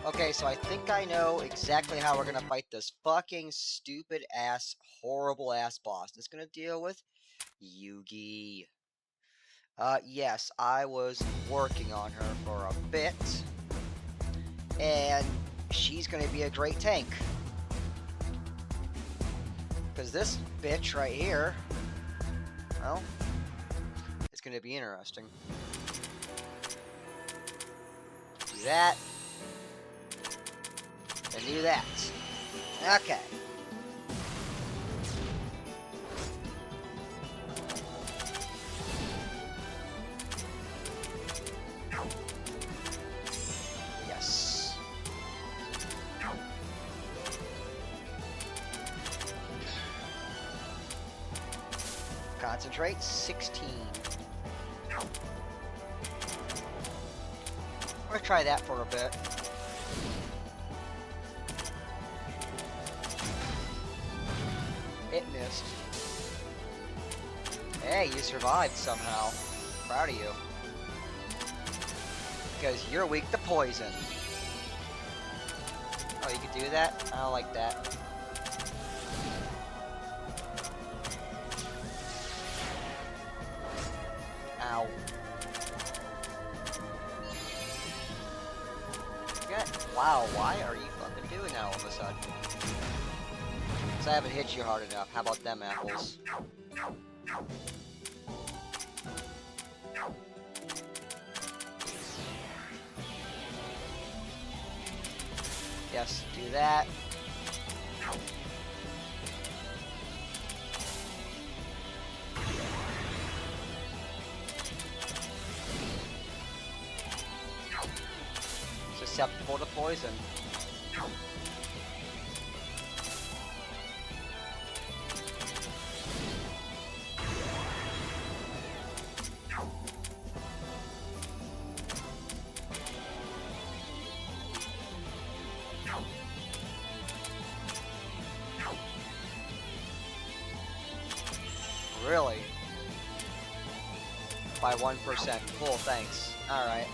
Okay, so I think I know exactly how we're gonna fight this fucking stupid ass, horrible ass boss. It's gonna deal with YUUGI. Yes, I was working on her for a bit, and she's gonna be a great tank. Because this bitch right here, well, it's gonna be interesting. Do that, and do that. Okay. Yes. Concentrate, 16. We're gonna try that for a bit. It missed. Hey, you survived somehow. Proud of you. Because you're weak to poison. Oh, you can do that? I don't like that. Ow. Wow, why are you fucking doing that all of a sudden? Because I haven't hit you hard enough. How about them apples? Yes, do that. Susceptible to poison. Really? By 1%. Cool, thanks. Alright.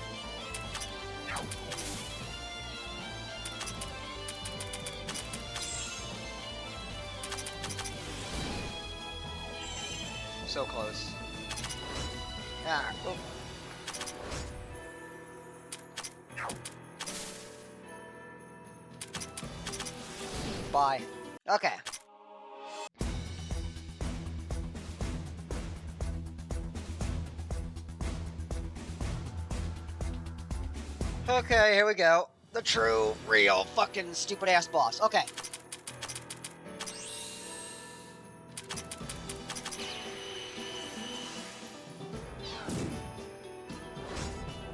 So close. Ah, oh. Bye. Okay. Okay, here we go. The true, real, fucking stupid ass boss. Okay.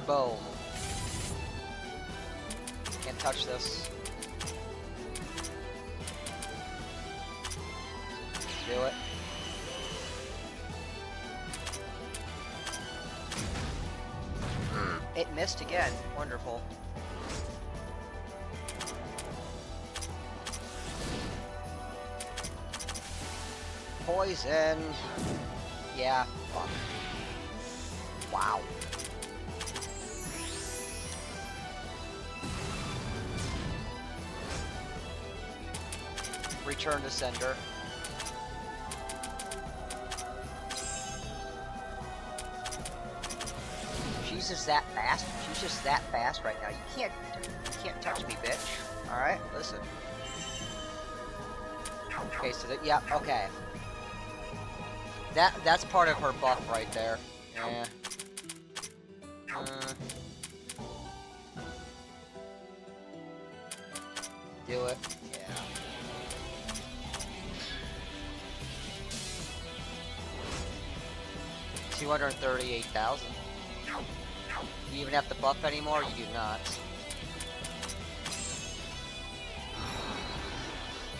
Boom. Can't touch this. Do it. It missed again. Wonderful. Poison. Yeah, fuck. Wow. Return to sender. She's just that fast. She's just that fast right now. You can't touch me, bitch. All right, listen. Okay, so that, yeah, okay. That's part of her buff right there. Yeah. Do it. Yeah. $238,000. Do you even have to buff anymore? You do not.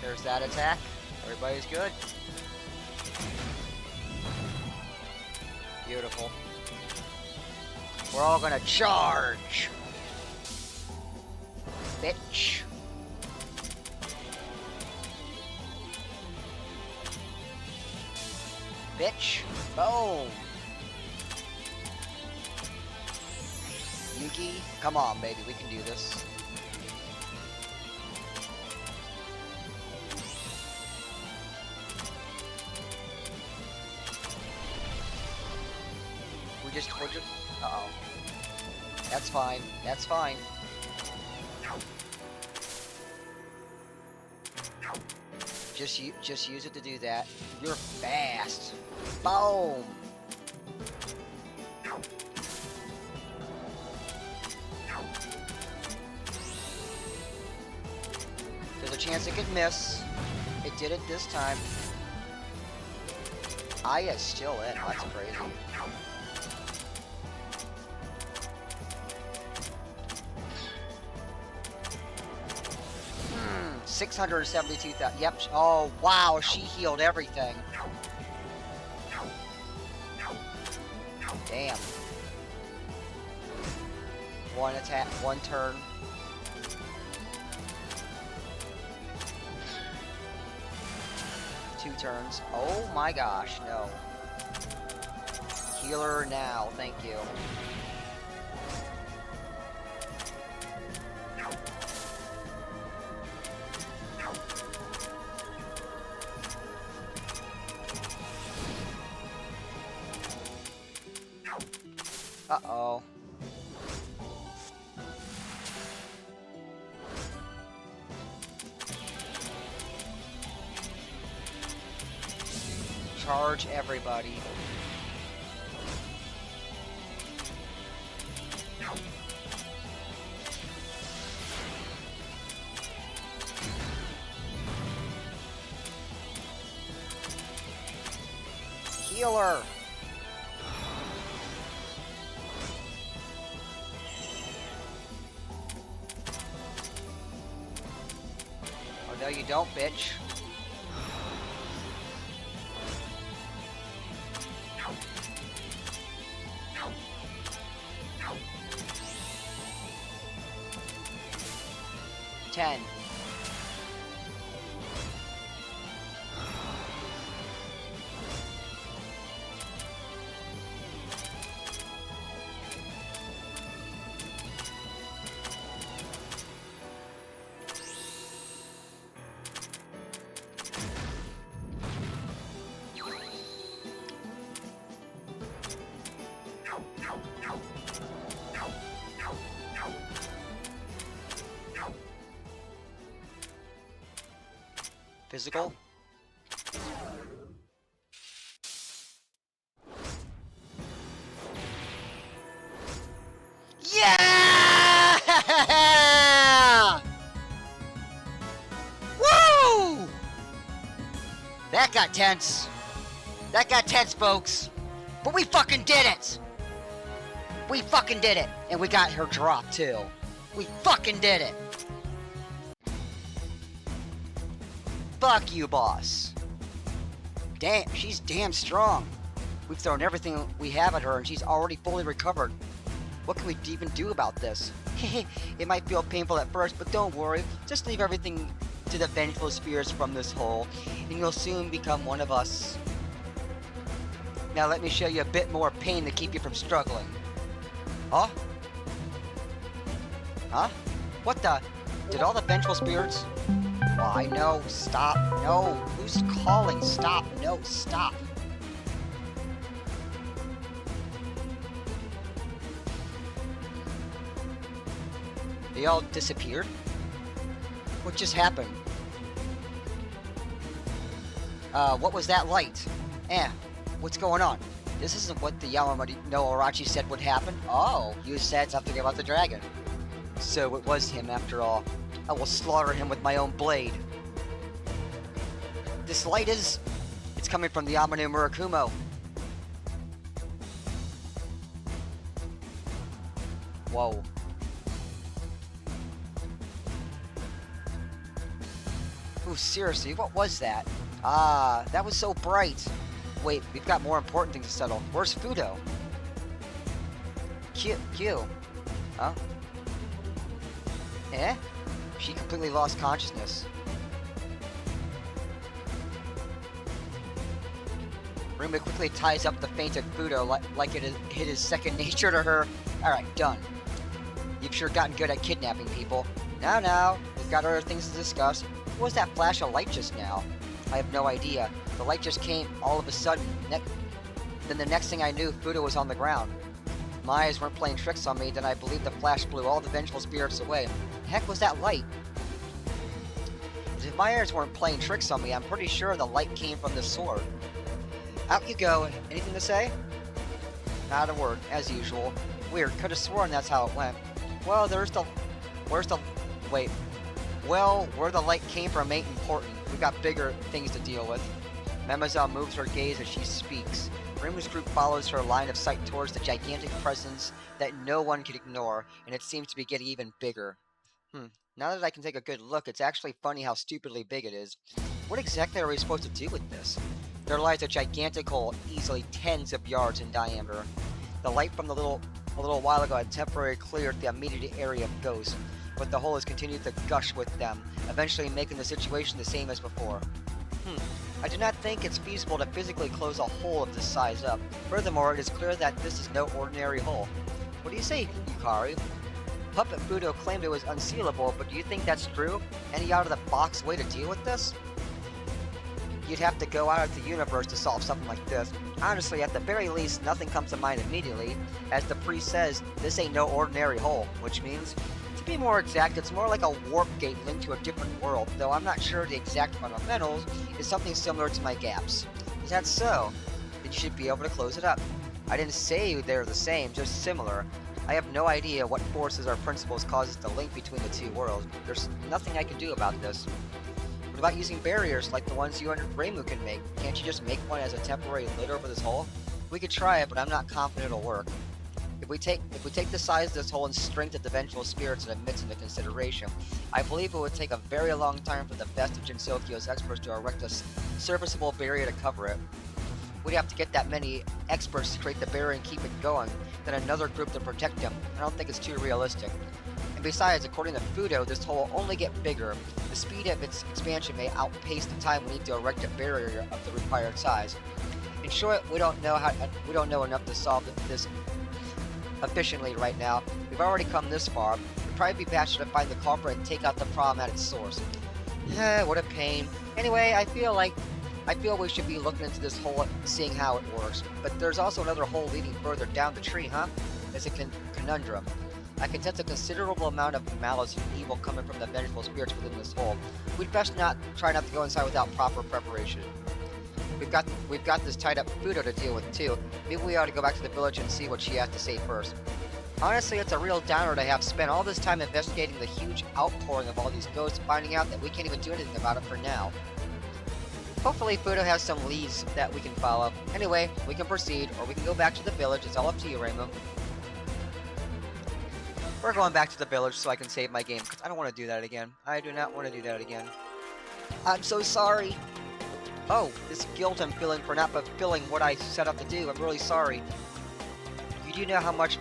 There's that attack. Everybody's good. Beautiful. We're all gonna charge! Bitch. Bitch. Boom. YUUGI, come on, baby, we can do this. we're just. Uh-oh. That's fine. That's fine. Just use it to do that. You're fast. Boom. There's a chance it could miss. It did it this time. Aya's still in. That's crazy. 672,000. Yep. Oh, wow. She healed everything. Damn. One attack, one turn. Two turns. Oh my gosh, no. Healer now, thank you. Uh-oh. Charge everybody. Healer. Oh, no, you don't, bitch. Ten. Physical. Yeah! Woo! That got tense. That got tense, folks. But we fucking did it. We fucking did it. And we got her drop, too. We fucking did it. Fuck you, boss. Damn, she's damn strong. We've thrown everything we have at her and she's already fully recovered. What can we even do about this? It might feel painful at first, but don't worry. Just leave everything to the vengeful spirits from this hole, and you'll soon become one of us. Now let me show you a bit more pain to keep you from struggling. Huh? Huh? What the? Did all the vengeful spirits? Why, no, stop, no. Who's calling? Stop, no, stop. They all disappeared? What just happened? What was that light? What's going on? This isn't what the Yamamori no Arachi said would happen. Oh, you said something about the dragon. So it was him after all. I will slaughter him with my own blade. This light is... It's coming from the Amano Murakumo. Whoa. Ooh, seriously, what was that? Ah, that was so bright. Wait, we've got more important things to settle. Where's Fudo? Q. Huh? Eh? She completely lost consciousness. Ruma quickly ties up the fainted Fudo like it is second nature to her. Alright, done. You've sure gotten good at kidnapping people. Now, we've got other things to discuss. What was that flash of light just now? I have no idea. The light just came all of a sudden. Then the next thing I knew, Fudo was on the ground. my eyes weren't playing tricks on me, then I believe the flash blew all the vengeful spirits away. The heck was that light? As if my eyes weren't playing tricks on me, I'm pretty sure the light came from the sword. Out you go. Anything to say? Not a word, as usual. Weird, could have sworn that's how it went. Well, where the light came from ain't important. We've got bigger things to deal with. Mademoiselle moves her gaze as she speaks. Reimu's group follows her line of sight towards the gigantic presence that no one can ignore, and it seems to be getting even bigger. Now that I can take a good look, it's actually funny how stupidly big it is. What exactly are we supposed to do with this? There lies a gigantic hole, easily tens of yards in diameter. The light from a little while ago had temporarily cleared the immediate area of ghosts, but the hole has continued to gush with them, eventually making the situation the same as before. I do not think it's feasible to physically close a hole of this size up. Furthermore, it is clear that this is no ordinary hole. What do you say, Yukari? Puppet Fudo claimed it was unsealable, but do you think that's true? Any out-of-the-box way to deal with this? You'd have to go out of the universe to solve something like this. Honestly, at the very least, nothing comes to mind immediately. As the priest says, this ain't no ordinary hole, which means, to be more exact, it's more like a warp gate linked to a different world, though I'm not sure the exact fundamentals is something similar to my gaps. Is that so? Then you should be able to close it up. I didn't say they're the same, just similar. I have no idea what forces or principles causes the link between the two worlds. There's nothing I can do about this. What about using barriers like the ones you and Reimu can make? Can't you just make one as a temporary lid over this hole? We could try it, but I'm not confident it'll work. If we take the size of this hole and strength of the vengeful spirits it emits into consideration, I believe it would take a very long time for the best of Jinsokyo's experts to erect a serviceable barrier to cover it. We'd have to get that many experts to create the barrier and keep it going, then another group to protect them. I don't think it's too realistic. And besides, according to Fudo, this hole will only get bigger. The speed of its expansion may outpace the time we need to erect a barrier of the required size. In short, we don't know enough to solve this efficiently right now. We've already come this far. We'd probably be faster to find the culprit and take out the problem at its source. What a pain. Anyway, I feel we should be looking into this hole and seeing how it works. But there's also another hole leading further down the tree, huh? It's a conundrum. I can sense a considerable amount of malice and evil coming from the vengeful spirits within this hole. We'd best try not to go inside without proper preparation. We've got this tied up Fudo to deal with too. Maybe we ought to go back to the village and see what she has to say first. Honestly, it's a real downer to have spent all this time investigating the huge outpouring of all these ghosts, finding out that we can't even do anything about it for now. Hopefully Fudo has some leads that we can follow. Anyway, we can proceed, or we can go back to the village. It's all up to you, Reimu. We're going back to the village so I can save my game, because I don't want to do that again. I do not want to do that again. I'm so sorry. Oh, this guilt I'm feeling for not fulfilling what I set out to do. I'm really sorry. You do know how much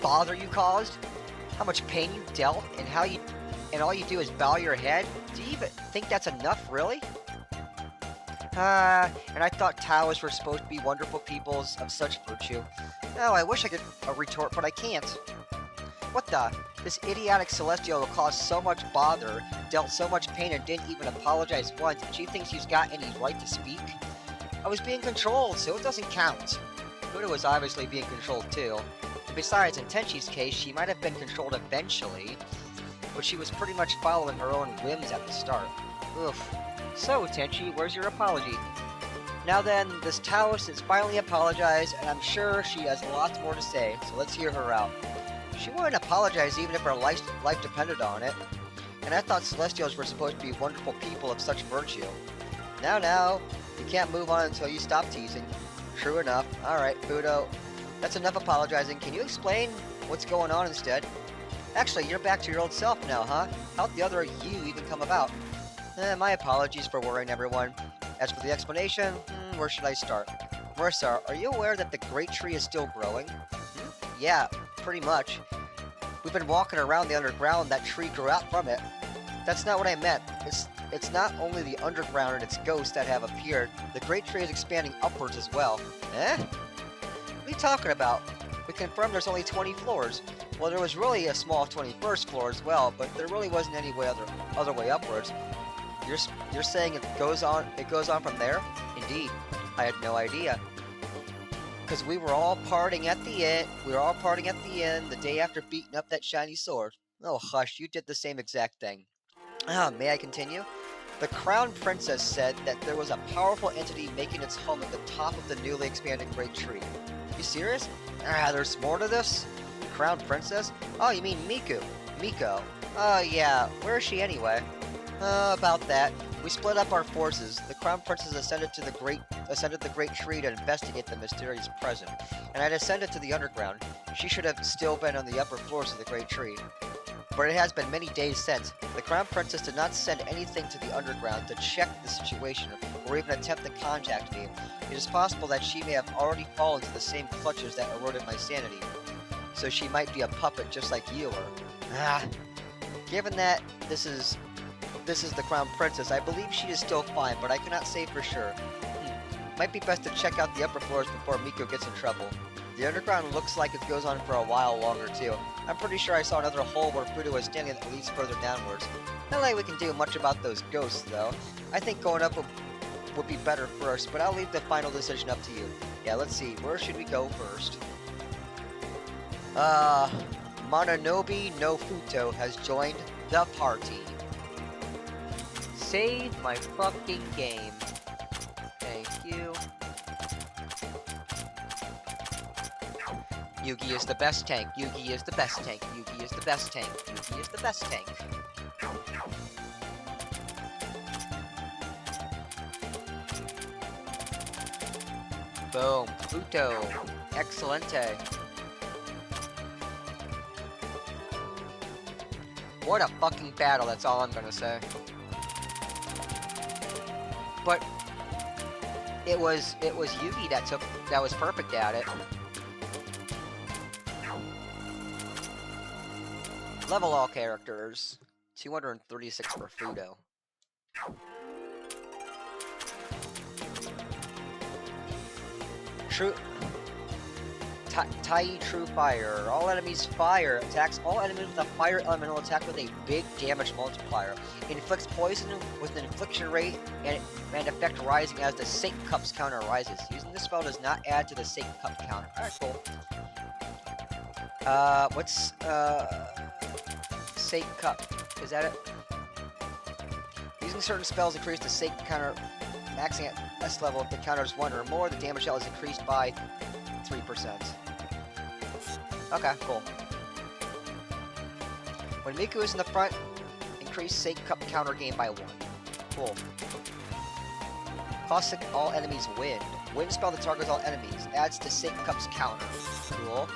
bother you caused? How much pain you dealt? And all you do is bow your head? Do you even think that's enough, really? And I thought Taoists were supposed to be wonderful peoples of such virtue. Oh, I wish I could retort, but I can't. What the? This idiotic Celestial caused so much bother, dealt so much pain, and didn't even apologize once, and she thinks she's got any right to speak? I was being controlled, so it doesn't count. Fudo was obviously being controlled too. Besides, in Tenchi's case, she might have been controlled eventually, but she was pretty much following her own whims at the start. Oof. So, Tenchi, where's your apology? Now then, this Taoist has finally apologized, and I'm sure she has lots more to say, so let's hear her out. She wouldn't apologize even if her life depended on it. And I thought Celestials were supposed to be wonderful people of such virtue. Now, you can't move on until you stop teasing. True enough. Alright, Fudo. That's enough apologizing. Can you explain what's going on instead? Actually, you're back to your old self now, huh? How'd the other you even come about? My apologies for worrying everyone. As for the explanation, where should I start? Marissa, are you aware that the great tree is still growing? Yeah, pretty much. We've been walking around the underground, that tree grew out from it. That's not what I meant. It's not only the underground and its ghosts that have appeared. The great tree is expanding upwards as well. Eh? What are you talking about? We confirmed there's only 20 floors. Well, there was really a small 21st floor as well, but there really wasn't any other way upwards. You're saying it goes on from there? Indeed. I had no idea. Because we were all partying at the end. We were all partying at the end the day after beating up that shiny sword. Oh, hush, you did the same exact thing. May I continue? The Crown Princess said that there was a powerful entity making its home at the top of the newly expanded Great Tree. You serious? There's more to this? Crown Princess? Oh, you mean Miku. Miko. Oh, yeah. Where is she anyway? About that. We split up our forces. The Crown Princess ascended the Great Tree to investigate the mysterious present, and I descended to the underground. She should have still been on the upper floors of the Great Tree. But it has been many days since. The Crown Princess did not send anything to the underground to check the situation, or even attempt to contact me. It is possible that she may have already fallen into the same clutches that eroded my sanity. So she might be a puppet just like you are. Given that this is the Crown Princess, I believe she is still fine, but I cannot say for sure. Might be best to check out the upper floors before Miko gets in trouble. The underground looks like it goes on for a while longer, too. I'm pretty sure I saw another hole where Fudo was standing that leads further downwards. Not like we can do much about those ghosts, though. I think going up would be better first, but I'll leave the final decision up to you. Yeah, let's see. Where should we go first? Mononobe no Futo has joined the party. Save my fucking game. Thank you. YUUGI is the best tank. YUUGI is the best tank. YUUGI is the best tank. YUUGI is the best tank. Boom. Futo. Excelente. What a fucking battle, that's all I'm gonna say. But it was YUUGI that was perfect at it. Level all characters. 236 for Fudo. True. Tai True Fire. All enemies fire. Attacks all enemies with a fire elemental attack with a big damage multiplier. Inflicts poison with an infliction rate and effect rising as the Sake Cup's counter rises. Using this spell does not add to the Sake Cup counter. Alright, cool. What's Sake Cup? Is that it? Using certain spells increase the Sake counter, maxing at S level. If the counter is 1 or more, the damage level is increased by 3%. Okay, cool. When Miku is in the front, increase Sake Cup counter gain by 1. Cool. Caustic all enemies wind. Wind spell that targets all enemies. Adds to Sake Cup's counter. Cool.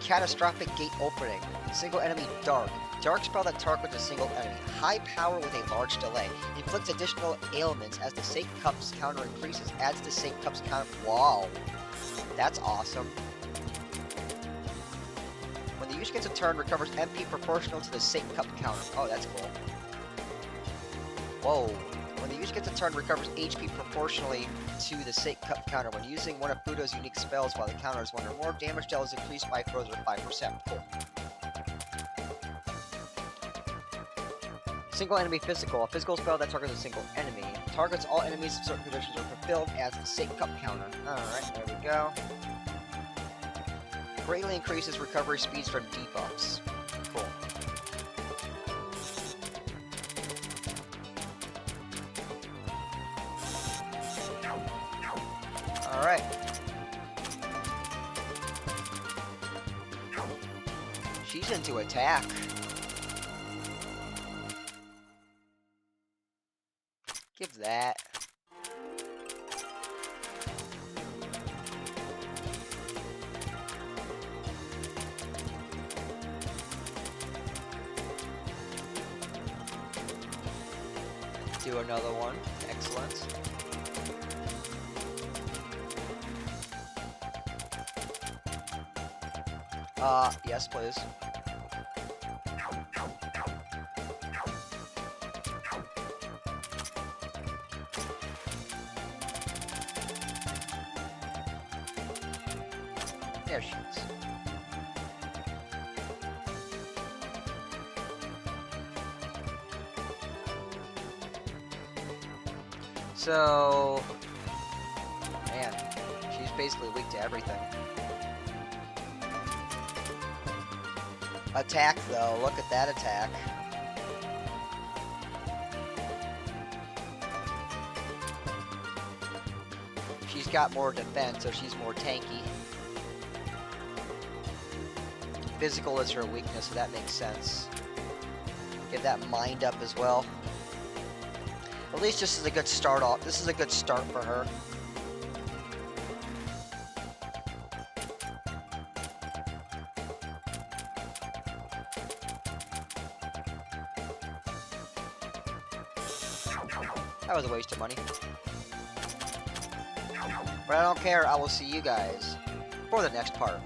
Catastrophic gate opening. Single enemy dark. Dark spell that targets a single enemy. High power with a large delay. Inflicts additional ailments as the Sake Cup's counter increases. Adds to Sake Cup's counter. Wow. That's awesome. When the user gets a turn, recovers MP proportional to the Sake Cup counter. Oh, that's cool. Whoa. When the user gets a turn, recovers HP proportionally to the Sake Cup counter. When using one of Fudo's unique spells while the counter is 1 or more, damage dealt is increased by a further 5%. Cool. Single enemy physical. A physical spell that targets a single enemy. Targets all enemies if certain conditions are fulfilled as the Sake Cup counter. Alright, there we go. Greatly increases recovery speeds from debuffs. Cool. Alright. She's into attack. Give that. Do another one. Excellent. Yes, please. There she is. So, man, She's basically weak to everything. Attack, though. Look at that attack. She's got more defense, so she's more tanky. Physical is her weakness, so that makes sense. Get that mind up as well. At least this is a good start off. This is a good start for her. That was a waste of money. But I don't care. I will see you guys for the next part.